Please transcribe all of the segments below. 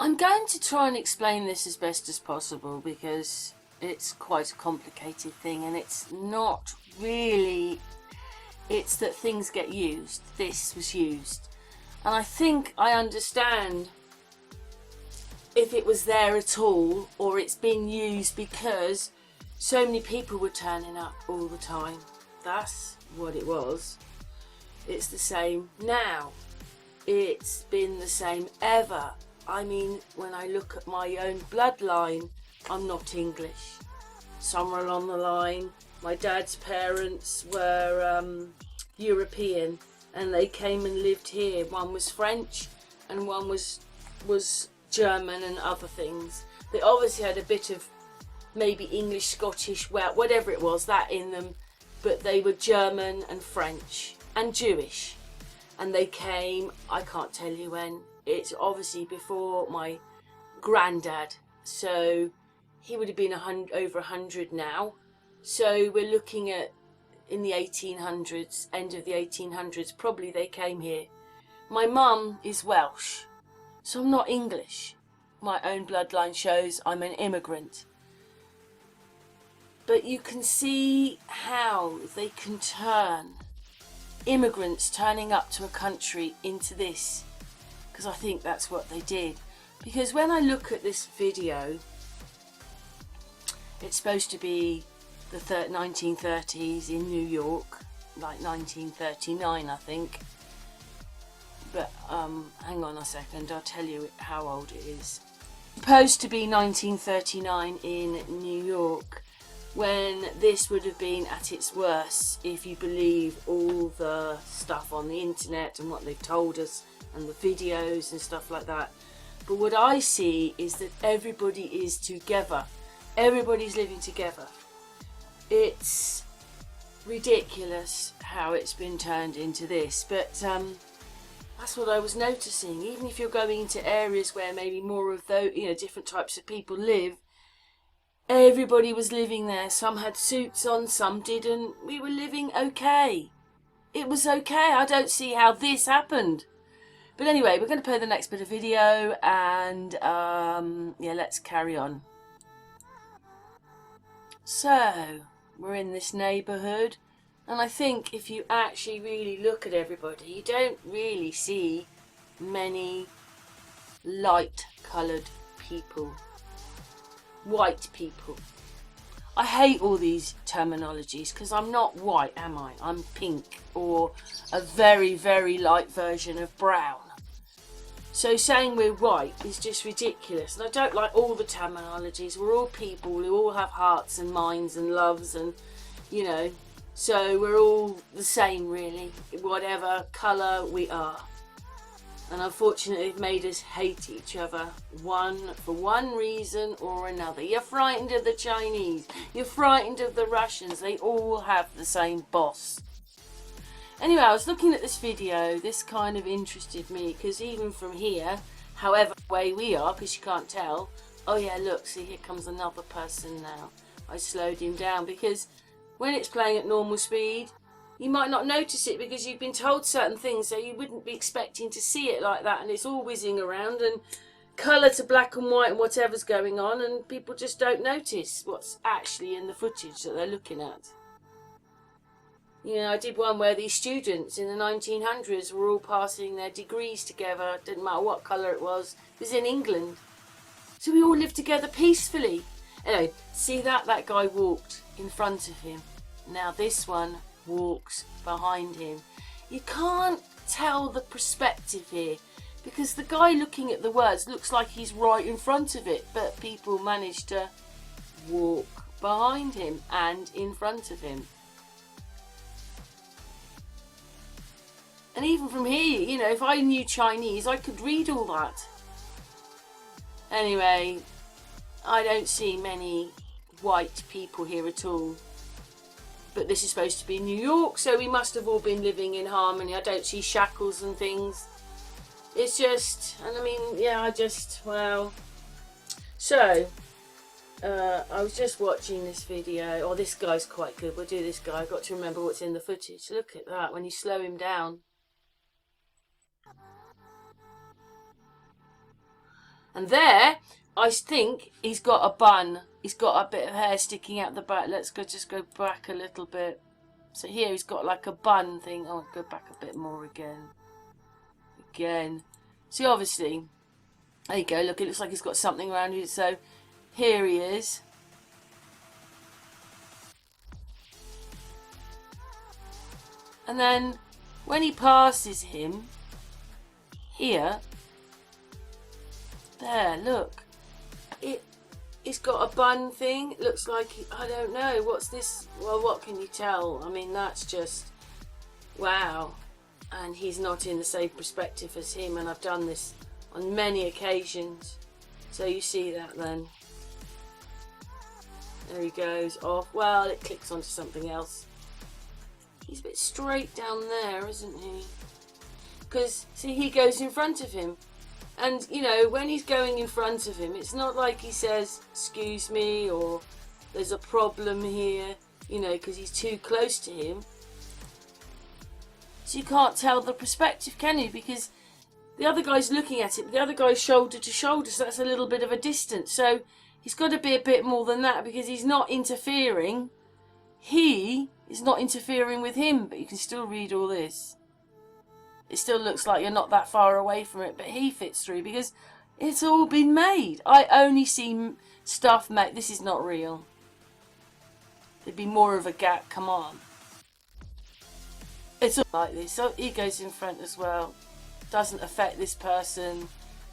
I'm going to try and explain this as best as possible because it's quite a complicated thing, and it's not really, it's that things get used. This was used, and I think I understand if it was there at all, or it's been used because so many people were turning up all the time. That's what it was. It's the same now. It's been the same ever. I mean, when I look at my own bloodline, I'm not English. Somewhere along the line, my dad's parents were European, and they came and lived here. One was French and one was German and other things. They obviously had a bit of maybe English, Scottish, well, whatever it was, that in them, but they were German and French and Jewish. And they came, I can't tell you when, it's obviously before my granddad, so he would have been over 100 now. So we're looking at in the 1800s, end of the 1800s, probably they came here. My mum is Welsh, so I'm not English. My own bloodline shows I'm an immigrant. But you can see how they can turn immigrants turning up to a country into this, because I think that's what they did. Because when I look at this video, it's supposed to be the 1930s in New York, like 1939 I think, but hang on a second, I'll tell you how old it is. Supposed to be 1939 in New York, when this would have been at its worst, if you believe all the stuff on the internet and what they've told us and the videos and stuff like that. But what I see is that everybody is together. Everybody's living together. It's ridiculous how it's been turned into this, but that's what I was noticing. Even if you're going into areas where maybe more of those, different types of people live, everybody was living there. Some had suits on, some didn't. We were living okay. It was okay. I don't see how this happened. But anyway, we're going to play the next bit of video, and yeah, let's carry on. So, we're in this neighbourhood, and I think if you actually really look at everybody, you don't really see many light coloured people. White people. I hate all these terminologies because I'm not white, am I? I'm pink, or a very, very light version of brown. So saying we're white is just ridiculous, and I don't like all the terminologies. We're all people, we all have hearts and minds and loves, and so we're all the same really, whatever colour we are. And unfortunately they've made us hate each other, for one reason or another. You're frightened of the Chinese, you're frightened of the Russians, they all have the same boss. Anyway, I was looking at this video, this kind of interested me, because even from here, however way we are, because you can't tell, oh yeah, look, see, here comes another person now. I slowed him down, because when it's playing at normal speed, you might not notice it because you've been told certain things, so you wouldn't be expecting to see it like that, and it's all whizzing around, and colour to black and white and whatever's going on, and people just don't notice what's actually in the footage that they're looking at. I did one where these students in the 1900s were all passing their degrees together, didn't matter what colour it was in England. So we all lived together peacefully. Anyway, see that guy walked in front of him. Now this one walks behind him. You can't tell the perspective here because the guy looking at the words looks like he's right in front of it, but people manage to walk behind him and in front of him. And even from here, if I knew Chinese, I could read all that. Anyway, I don't see many white people here at all. But this is supposed to be New York, so we must have all been living in harmony. I don't see shackles and things. It's just, and I mean, yeah, well. So, I was just watching this video. Oh, this guy's quite good. We'll do this guy. I've got to remember what's in the footage. Look at that, when you slow him down. And there, I think he's got a bun. He's got a bit of hair sticking out the back. Let's just go back a little bit. So here he's got like a bun thing. Oh, go back a bit more again. See, obviously, there you go. Look, it looks like he's got something around it. So here he is. And then when he passes him, here, there, look, it's got a bun thing. It looks like, I don't know, what's this? Well, what can you tell? I mean, that's just, wow. And he's not in the same perspective as him, and I've done this on many occasions. So you see that then. There he goes off. Well, it clicks onto something else. He's a bit straight down there, isn't he? Because, see, he goes in front of him. And, you know, when he's going in front of him, it's not like he says, excuse me, or there's a problem here, you know, because he's too close to him. So you can't tell the perspective, can you? Because the other guy's looking at it, but the other guy's shoulder to shoulder, so that's a little bit of a distance. So he's got to be a bit more than that, because he's not interfering. He is not interfering with him, but you can still read all this. It still looks like you're not that far away from it, but he fits through because it's all been made. I only see stuff made. This is not real. There'd be more of a gap. Come on. It's all like this. So he goes in front as well. Doesn't affect this person,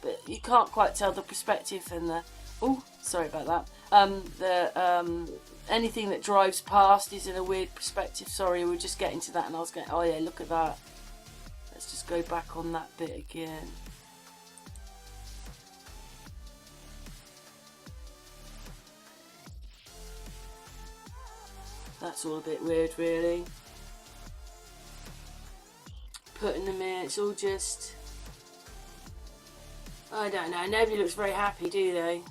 but you can't quite tell the perspective and the. Oh, sorry about that. Anything that drives past is in a weird perspective. Sorry, we were just getting to that, and I was going, oh yeah, look at that. Let's just go back on that bit again. That's all a bit weird, really. Putting them in, it's all just... I don't know, nobody looks very happy, do they?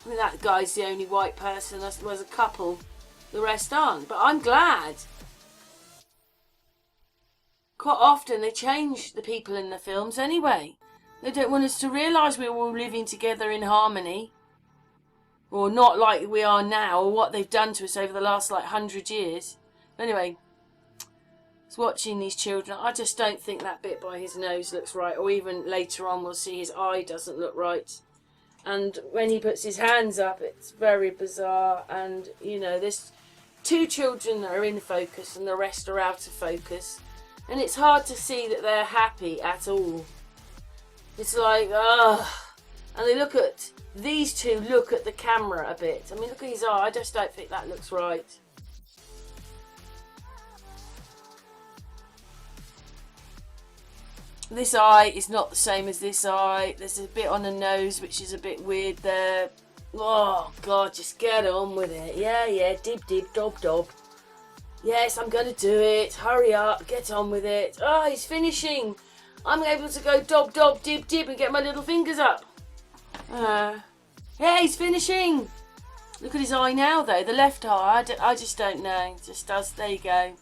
I mean, that guy's the only white person. There's a couple. The rest aren't. But I'm glad. Quite often they change the people in the films anyway. They don't want us to realise we're all living together in harmony. Or not like we are now, or what they've done to us over the last 100 years. Anyway, I was watching these children. I just don't think that bit by his nose looks right. Or even later on we'll see his eye doesn't look right. And when he puts his hands up, it's very bizarre. And, you know, there's two children that are in focus and the rest are out of focus. And it's hard to see that they're happy at all. It's like, ugh. And they look at, these two look at the camera a bit. I mean, look at his eye. I just don't think that looks right. This eye is not the same as this eye. There's a bit on the nose which is a bit weird there. Oh, God, just get on with it. Yeah, dib, dib, dob, dob. Yes, I'm going to do it. Hurry up, get on with it. Oh, he's finishing. I'm able to go dob, dob, dib, dib and get my little fingers up. Yeah, he's finishing. Look at his eye now, though. The left eye, I just don't know. It just does. There you go.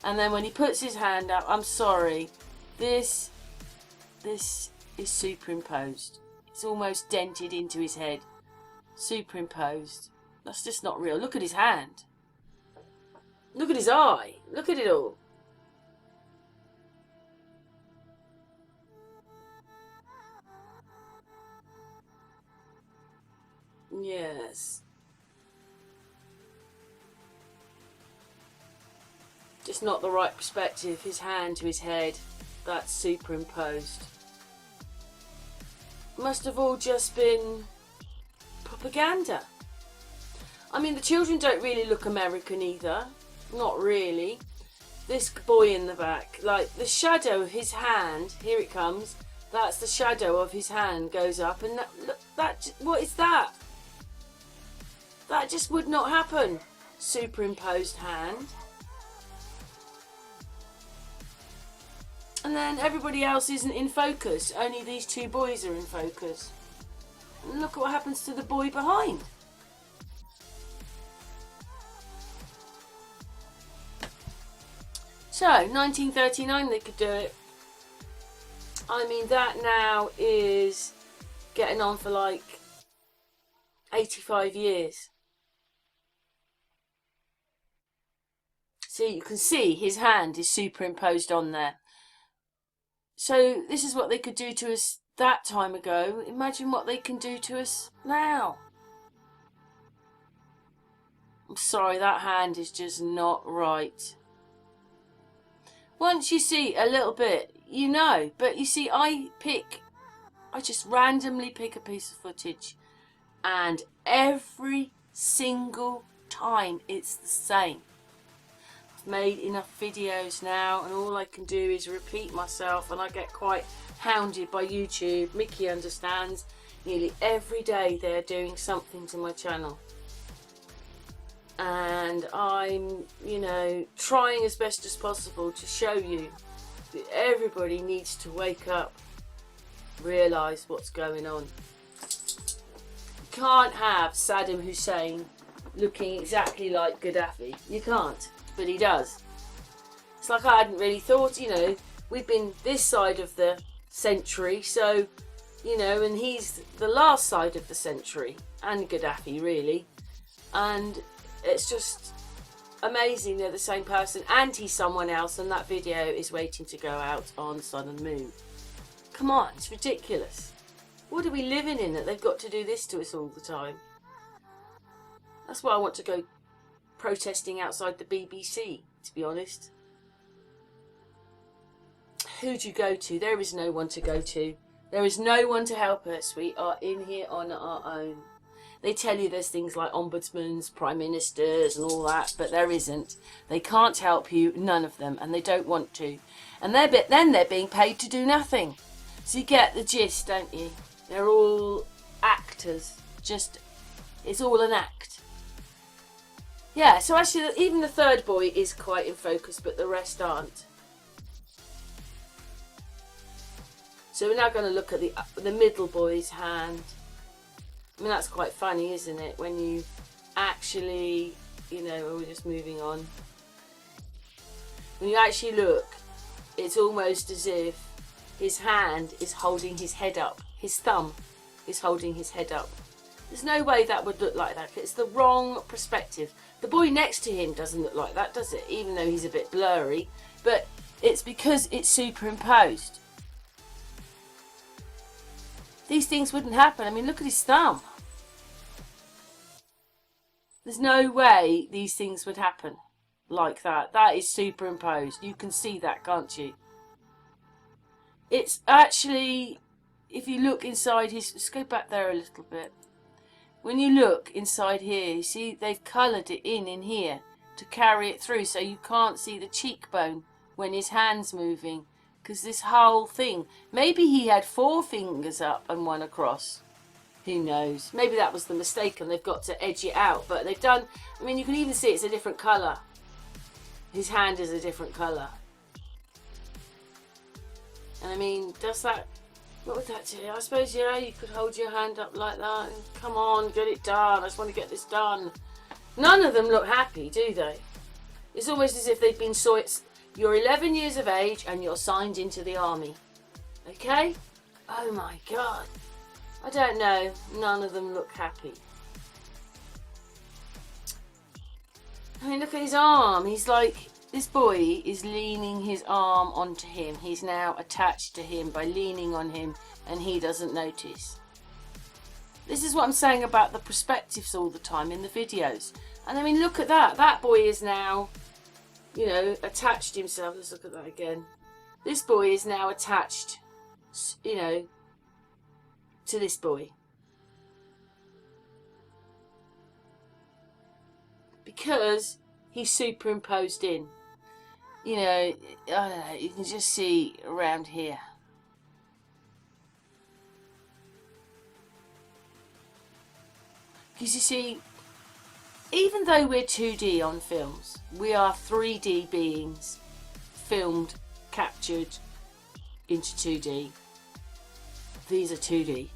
And then when he puts his hand up, I'm sorry. This is superimposed. It's almost dented into his head. Superimposed. That's just not real. Look at his hand. Look at his eye. Look at it all. Yes. Just not the right perspective. His hand to his head. That's superimposed. Must have all just been propaganda. I mean, the children don't really look American either. Not really. This boy in the back, like the shadow of his hand, here it comes. That's the shadow of his hand goes up, and that, look, what is that? That just would not happen. Superimposed hand. And then everybody else isn't in focus. Only these two boys are in focus. And look at what happens to the boy behind. So So 1939 they could do it. I mean, that now is getting on for like 85 years. See, you can see his hand is superimposed on there. So this is what they could do to us that time ago. Imagine what they can do to us now. I'm sorry, that hand is just not right. Once you see a little bit, you know. But you see, I just randomly pick a piece of footage, and every single time it's the same. I've made enough videos now, and all I can do is repeat myself, and I get quite hounded by YouTube. Mickey understands. Nearly every day they're doing something to my channel. And I'm, you know, trying as best as possible to show you that everybody needs to wake up, realise what's going on. You can't have Saddam Hussein looking exactly like Gaddafi. You can't, but he does. It's like I hadn't really thought, you know, we've been this side of the century, so, you know, and he's the last side of the century, and Gaddafi really, and it's just amazing they're the same person, and he's someone else, and that video is waiting to go out on Sun and Moon. Come on, it's ridiculous. What are we living in that they've got to do this to us all the time? That's why I want to go protesting outside the BBC, to be honest. Who do you go to? There is no one to go to. There is no one to help us. We are in here on our own. They tell you there's things like ombudsmans, prime ministers and all that, but there isn't. They can't help you, none of them, and they don't want to. And then they're being paid to do nothing. So you get the gist, don't you? They're all actors. Just, it's all an act. Yeah, so actually even the third boy is quite in focus, but the rest aren't. So we're now going to look at the middle boy's hand. I mean, that's quite funny, isn't it? When you actually, you know, we're just moving on. When you actually look, it's almost as if his hand is holding his head up. His thumb is holding his head up. There's no way that would look like that. It's the wrong perspective. The boy next to him doesn't look like that, does it? Even though he's a bit blurry. But it's because it's superimposed. These things wouldn't happen. I mean, look at his thumb. There's no way these things would happen like that. That is superimposed. You can see that, can't you? It's actually, if you look inside his... Let's go back there a little bit. When you look inside here, you see they've coloured it in here to carry it through, so you can't see the cheekbone when his hand's moving. Because this whole thing, maybe he had 4 fingers up and 1 across. Who knows? Maybe that was the mistake and they've got to edge it out. But they've done, I mean, you can even see it's a different colour. His hand is a different colour. And I mean, does that, what would that do? I suppose, yeah, you could hold your hand up like that and come on, get it done. I just want to get this done. None of them look happy, do they? It's almost as if they've been you're 11 years of age and you're signed into the army. Okay? Oh my God. I don't know. None of them look happy. I mean, look at his arm. He's like, this boy is leaning his arm onto him. He's now attached to him by leaning on him and he doesn't notice. This is what I'm saying about the perspectives all the time in the videos. And I mean, look at that. That boy is now, you know, attached himself. Let's look at that again. This boy is now attached, you know, to this boy. Because he's superimposed in. You know, I don't know, you can just see around here. Because you see, even though we're 2D on films, we are 3D beings filmed, captured into 2D. These are 2D.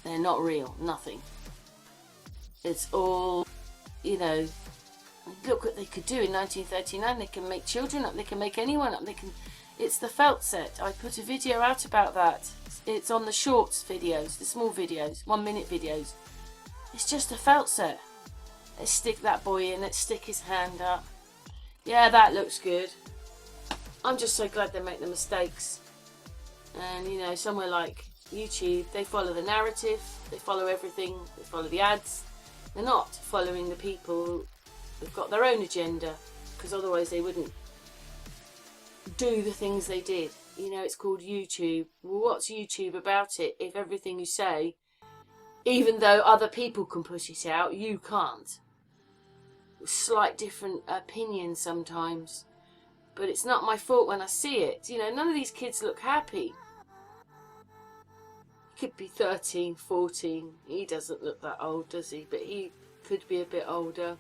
They're not real, nothing. It's all, you know, look what they could do in 1939. They can make children up, they can make anyone up, it's the felt set. I put a video out about that. It's on the shorts videos, the small videos, 1 minute videos. It's just a felt set. Let's stick that boy in, let's stick his hand up. Yeah, that looks good. I'm just so glad they make the mistakes. And you know, somewhere like YouTube, they follow the narrative, they follow everything, they follow the ads. They're not following the people who've got their own agenda, because otherwise they wouldn't do the things they did. You know, it's called YouTube. Well, what's YouTube about it if everything you say, even though other people can put it out, you can't? Slight different opinions sometimes, but it's not my fault when I see it. You know, none of these kids look happy. He could be 13, 14. He doesn't look that old, does he? But he could be a bit older.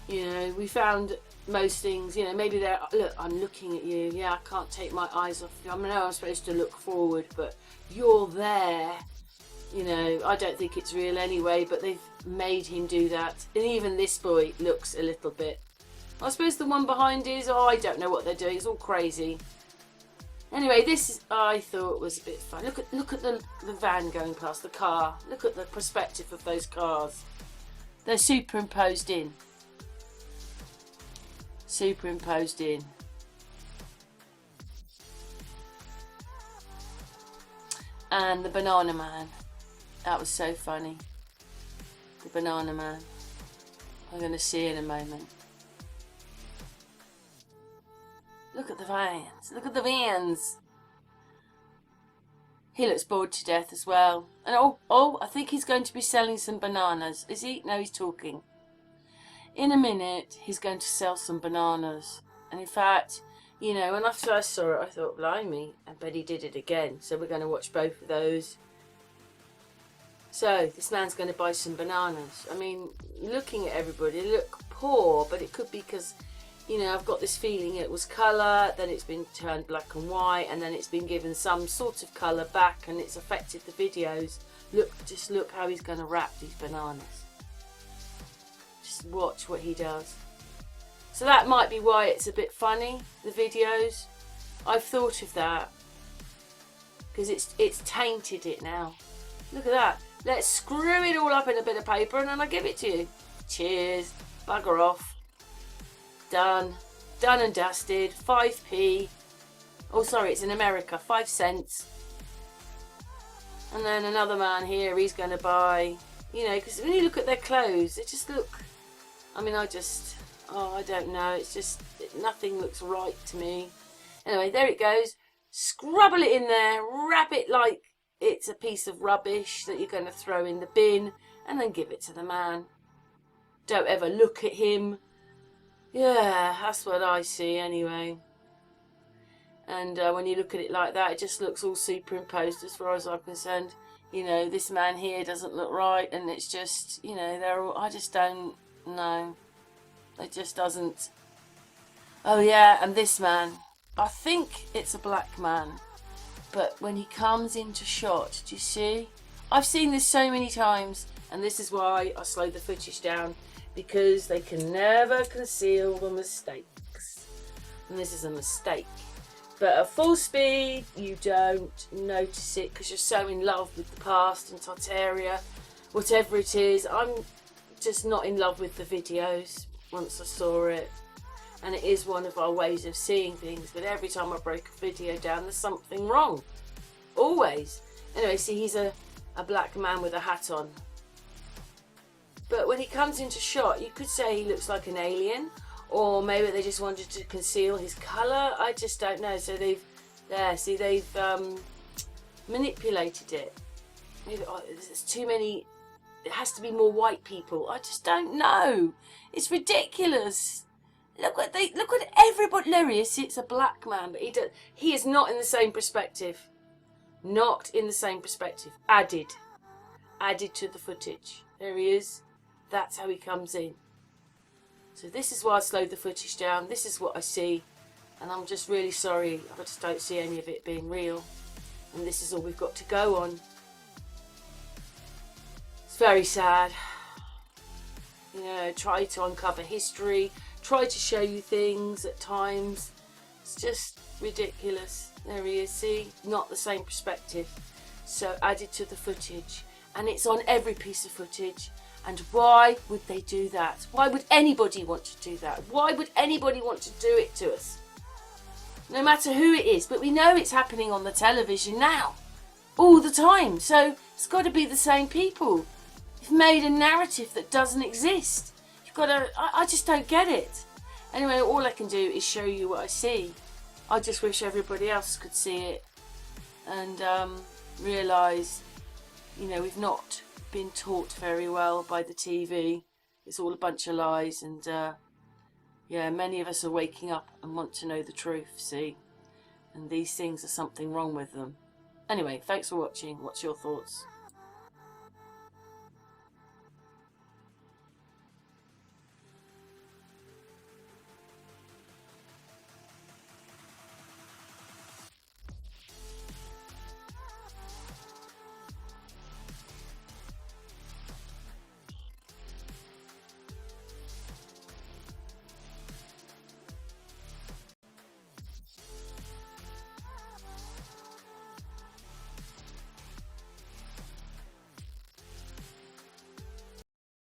You know, we found most things, you know, maybe they're, look, I'm looking at you, yeah, I can't take my eyes off you. I know I'm supposed to look forward, but you're there. You know, I don't think it's real anyway, but they've made him do that. And even this boy looks a little bit, I suppose the one behind is, oh, I don't know what they're doing, it's all crazy. Anyway, this is, I thought was a bit fun. Look at the van going past, the car. Look at the perspective of those cars. They're superimposed in. Superimposed in. And the banana man. That was so funny. The banana man. I'm going to see in a moment. Look at the vans. Look at the vans. He looks bored to death as well. And oh, I think he's going to be selling some bananas. Is he? No, he's talking. In a minute, he's going to sell some bananas. And in fact, you know, when I first saw it, I thought, blimey, I bet he did it again. So we're going to watch both of those. So, this man's going to buy some bananas. I mean, looking at everybody, they look poor, but it could be because, you know, I've got this feeling it was colour, then it's been turned black and white, and then it's been given some sort of colour back, and it's affected the videos. Look, just look how he's going to wrap these bananas. Just watch what he does. So that might be why it's a bit funny, the videos. I've thought of that. Because it's tainted it now. Look at that. Let's screw it all up in a bit of paper and then I'll give it to you. Cheers. Bugger off. Done. Done and dusted. 5p. Oh, sorry, it's in America. 5 cents. And then another man here, he's going to buy, you know, because when you look at their clothes, they just look, I mean, I don't know. It's just, nothing looks right to me. Anyway, there it goes. Scrabble it in there. Wrap it like it's a piece of rubbish that you're going to throw in the bin. And then give it to the man. Don't ever look at him. Yeah, that's what I see anyway. And when you look at it like that, it just looks all superimposed as far as I'm concerned. You know, this man here doesn't look right. And it's just, you know, they're all, I just don't know. It just doesn't. Oh yeah, and this man. I think it's a black man. But when he comes into shot, do you see? I've seen this so many times. And this is why I slow the footage down. Because they can never conceal the mistakes. And this is a mistake. But at full speed, you don't notice it. Because you're so in love with the past and Tartaria. Whatever it is. I'm just not in love with the videos. Once I saw it, and it is one of our ways of seeing things, but every time I break a video down there's something wrong, always. Anyway, see, he's a black man with a hat on, but when he comes into shot you could say he looks like an alien, or maybe they just wanted to conceal his colour. I just don't know. So they've manipulated it. Maybe there's too many. It has to be more white people. I just don't know. It's ridiculous. Look at everybody. Larius, it's a black man, but he is not in the same perspective. Not in the same perspective. Added to the footage. There he is. That's how he comes in. So this is why I slowed the footage down. This is what I see, and I'm just really sorry. I just don't see any of it being real. and this is all we've got to go on. It's very sad. You know, try to uncover history, try to show you things at times. It's just ridiculous. There he is, see? Not the same perspective. So added to the footage. And it's on every piece of footage. And why would they do that? Why would anybody want to do that? Why would anybody want to do it to us? No matter who it is. But we know it's happening on the television now. All the time. So it's got to be the same people. You've made a narrative that doesn't exist. You've got to... I just don't get it. Anyway, all I can do is show you what I see. I just wish everybody else could see it. And realise, you know, we've not been taught very well by the TV. It's all a bunch of lies, and yeah, many of us are waking up and want to know the truth, see? And these things are something wrong with them. Anyway, thanks for watching. What's your thoughts?